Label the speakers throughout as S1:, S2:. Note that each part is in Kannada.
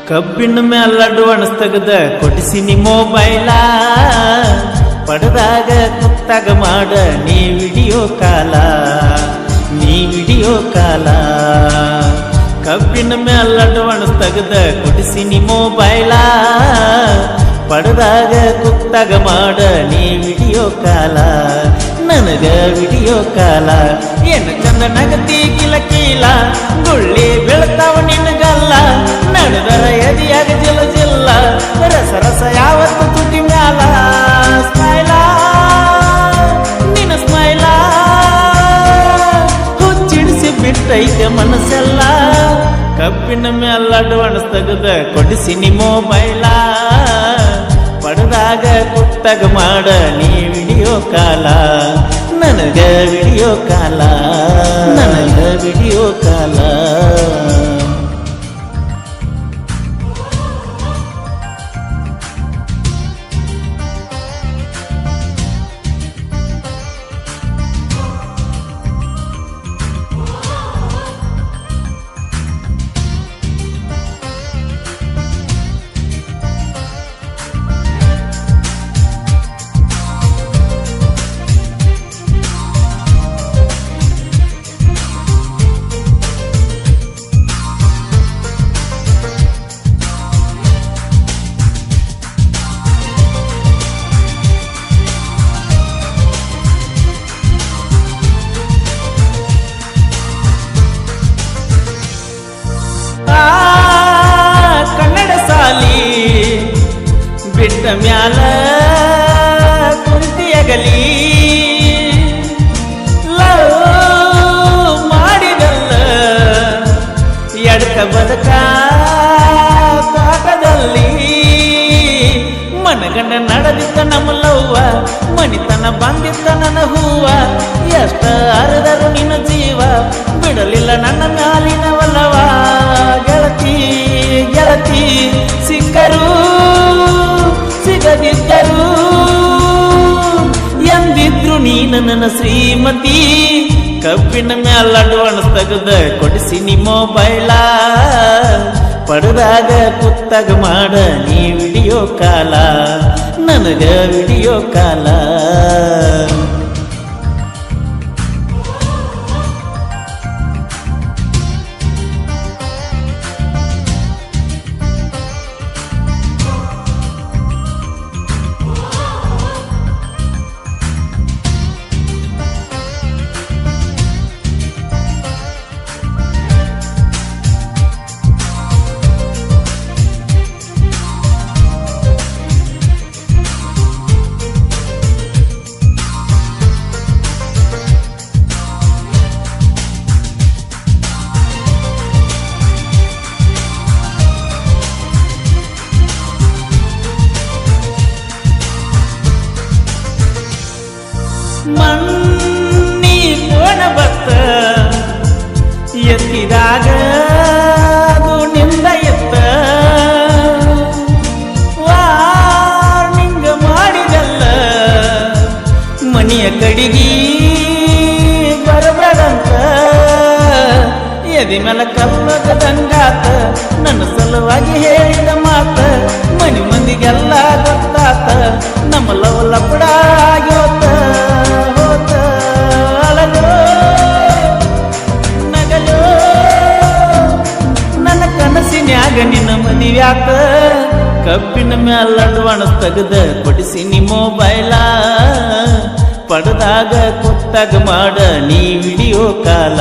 S1: ಕಬ್ಬಿನ ಮ್ಯಾಲಡ್ಡು ಅಣಸ್ತಗದ ಕೊಡಿಸಿನಿ ಮೊಬೈಲ ಪಡೆದಾಗ ಕುತ್ತಾಗ ಮಾಡ ನೀ ವಿಡಿಯೋ ಕಾಲ ಕಬ್ಬಿನ ಮ್ಯಾಲಡ್ಡು ಅಣಸ್ತಗದ ಕೊಡಿಸಿನಿ ಮೊಬೈಲ ಪಡೆದಾಗ ಕುತ್ತಾಗ ಮಾಡ ನೀ ವಿಡಿಯೋ ಕಾಲ ನನಗ ವಿಡಿಯೋ ಕಾಲ ಏನು ಚಂದ ನಗತಿ ಕಿಲ ಗುಳ್ಳಿ ಬೀಳ್ತಾವ ನಿನಗಲ್ಲ ನಡೆದರ ಎದಿಯಾಗ ಜಿಲ್ಲ ರಸ ಯಾವತ್ತು ತುಟಿ ಮ್ಯಾಲ ಸ್ಮೈಲ ನಿನ್ನ ಸ್ಮೈಲ ಹುಚ್ಚಿಡಿಸಿ ಬಿಟ್ಟೈತೆ ಮನಸ್ಸೆಲ್ಲ ಕಬ್ಬಿನ ಮ್ಯಾಲಡ್ಡು ಅಣಸ್ತಗದ ಕೊಡಿಸಿನಿ ಮೊಬೈಲ ಪಡೆದಾಗ ಕುತ್ತಾಗ ಮಾಡ ನೀ ವಿಡಿಯೋ ಕಾಲ ನನಗ ವಿಡಿಯೋ ಕಾಲ ಕನ್ನಡ ಸಾಲಿ ಬಿಟ್ಟ ಮ್ಯಾಲ ಕುಂತಿಯಗಲಿ ಲವ್ ಮಾಡಿದಲ್ಲ ಎಡಕ ಬದಕ ಕಾಟದಲ್ಲಿ ಮನಗಂಡ ನಡೆದಿತ್ತ ನಮ್ಮ ಲವ್ವ ಮಣಿತನ ಬಂದಿತ್ತ ನನ್ನ ಹೂವ ಎಷ್ಟ ಅರದರು ನಿನ್ನ ಜೀವ ಬಿಡಲಿಲ್ಲ ನನ್ನ ಮ್ಯಾಲಿನ ಒಲವ ಗೆಳತಿ ಸಿಕ್ಕರು ಸಿಗದಿದ್ದರು ಎಂದಿದ್ರು ನೀನು ನನ್ನ ಶ್ರೀಮತಿ ಕಬ್ಬಿನ ಮ್ಯಾಲಡ್ಡು ಅಣಸ್ತಗದ ಕೊಡಿಸಿನಿ ಮೊಬೈಲ ಪಡೆದಾಗ ಕುತ್ತಾಗ ಮಾಡ ನೀ ವಿಡಿಯೋ ಕಾಲ ನನಗ ವಿಡಿಯೋ ಕಾಲ ಮಣ್ಣಿ ಕೋಣ ಬತ್ತ ಎತ್ತಿದಾಗ ಅದು ನಿಂದ ಎತ್ತ ವಾರ್ನಿಂಗ ಮಾಡಿದಲ್ಲ ಮನೆಯ ಕಡಿಗಿ ಬರಬೇಡಂತ ಎದಿ ಮೇಲೆ ಕಲ್ಲದಂಗಾತ ನನ್ನ ಸಲುವಾಗಿ ಹೇಳಿದ ಮಾತ ಮನೆ ಮಂದಿಗೆಲ್ಲ ಗೊತ್ತಾತ ನಮ್ಮ ಲವ್ ಲಪಡ ಆಗ್ಯೋತ ನಿನ್ನ ಮದುವ್ಯಾಕ ಕಬ್ಬಿನ ಮ್ಯಾಲಡ್ಡು ಅಣಸ್ತಗದ ಕೊಡಿಸಿನಿ ಮೊಬೈಲ ಪಡೆದಾಗ ಕುತ್ತಾಗ ಮಾಡ ನೀ ವಿಡಿಯೋ ಕಾಲ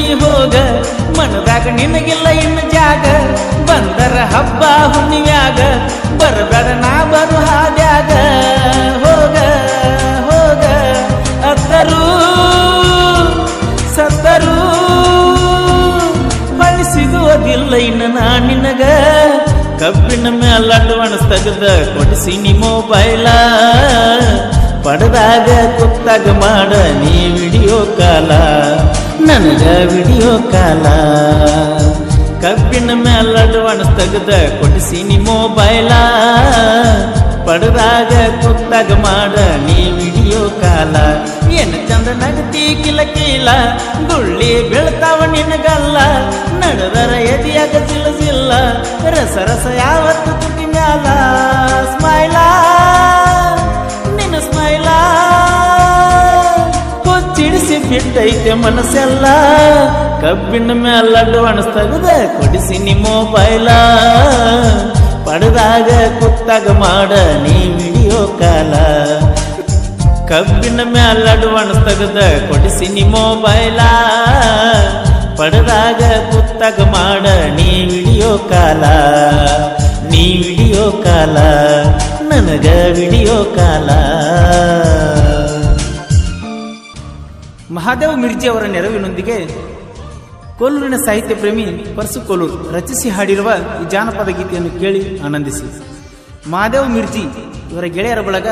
S1: ನೀ ಹೋಗ ಮನದಾಗ ನಿನಗಿಲ್ಲ ಇನ್ನು ಜಾಗ ಬಂದರ ಹಬ್ಬ ಹುಣ್ಣಿವ್ಯಾಗ ಬರಬೇಡ ನಾ ಬರು ಹಾದ್ಯಾಗ ಹೋಗ ಹೋಗ ಅತ್ತರೂ ಸತ್ತರೂ ಹೊಳಿ ಸಿಗುವುದಿಲ್ಲ ಇನ್ನು ನಾ ನಿನಗ ಕಬ್ಬಿನ ಮ್ಯಾಲ ಅಡ್ವಾನ್ಸ್ ತೆಗೆದ ಕೊಡಿಸಿನಿ ಮೊಬೈಲ ಪಡೆದಾಗ ಕುತ್ತಾಗ ಮಾಡ ನೀ ವಿಡಿಯೋ ಕಾಲ ನನಗ ವಿಡಿಯೋ ಕಾಲ ಕಬ್ಬಿನ ಮ್ಯಾಲ ಅಡ್ವಾನ್ಸ್ ತೆಗೆದ ಕೊಡಿಸಿನಿ ಮೊಬೈಲ ಪಡೆದಾಗ ಕುತ್ತಾಗ ಮಾಡ ನೀ ವಿಡಿಯೋ ಕಾಲ ಏನು ಚಂದ ನಗತಿ ಕಿಲ ಕೀಲ ಗುಳ್ಳಿ ಬೀಳ್ತಾವ ನಿನಗಲ್ಲ ನಡೆದರ ಎದಿಯಾಗ ಸಿಲ್ಲ ರಸ ರಸ ಯಾವತ್ತು ತುಟಿ ಮ್ಯಾಲ ಸ್ಮೈಲ ನಿನ್ನ ಸ್ಮೈಲ ಕೊಚ್ಚಿಡಿಸಿ ಬಿಟ್ಟೈತೆ ಮನಸ್ಸೆಲ್ಲ ಕಬ್ಬಿನ ಮ್ಯಾಲ ಅಡ್ವಾನ್ಸ್ ತೆಗೆದ ಕೊಡಿಸಿನಿ ಮೊಬೈಲ ಪಡೆದಾಗ ಕುತ್ತಾಗ ಮಾಡ ನೀ ವಿಡಿಯೋ ಕಾಲ ಕಬ್ಬಿನ ಮ್ಯಾಲ ಅಡ್ವಾನ್ಸ್ ತೆಗೆದ ಕೊಡಿಸಿನಿ ಮೊಬೈಲ ಪಡೆದಾಗ ಕುತ್ತಾಗ ಮಾಡ ನೀ ವಿಡಿಯೋ ಕಾಲ ನೀ ವಿಡಿಯೋ ಕಾಲ ನನಗ ವಿಡಿಯೋ ಕಾಲ. ಮಹಾದೇವ್ ಮಿರ್ಜಿ ಅವರ ನೆರವಿನೊಂದಿಗೆ ಕೋಲೂರಿನ ಸಾಹಿತ್ಯ ಪ್ರೇಮಿ ಪರ್ಸು ಕೋಲೂರು ರಚಿಸಿ ಹಾಡಿರುವ ಈ ಜಾನಪದ ಗೀತೆಯನ್ನು ಕೇಳಿ ಆನಂದಿಸಿ. ಮಹಾದೇವ್ ಮಿರ್ಜಿ ಇವರ ಗೆಳೆಯರ ಬಳಗ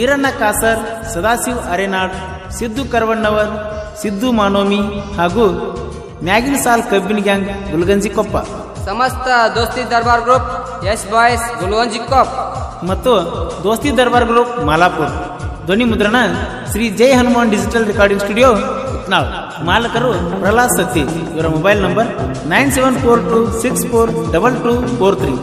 S1: ಈರಣ್ಣ ಕಾಸರ್, ಸದಾಶಿವ್ ಅರೆನಾಡ್, ಸಿದ್ದು ಕರವಣ್ಣವರ್, ಸಿದ್ದು ಮಾನೋಮಿ ಹಾಗೂ ಮ್ಯಾಗಿನ ಸಾಲ್ ಕಬ್ಬಿನ ಗ್ಯಾಂಗ್ ಗುಲ್ಗಂಜಿ ಕೊಪ್ಪ,
S2: ಸಮಸ್ತ ದೋಸ್ತಿ ದರ್ಬಾರ್ group S boys Gulganji Koppa
S1: ಮತ್ತು ದೋಸ್ತಿ ದರ್ಬಾರ್ ಗ್ರೂಪ್ ಮಾಲಾಪುರ್. ಧ್ವನಿ ಮುದ್ರಣ Shri Jai Hanuman digital recording studio Utnal. ಮಾಲಕರು ಪ್ರಹ್ಲಾದ್ ಸತ್ತಿ. ಇವರ ಮೊಬೈಲ್ ನಂಬರ್ 9742642243.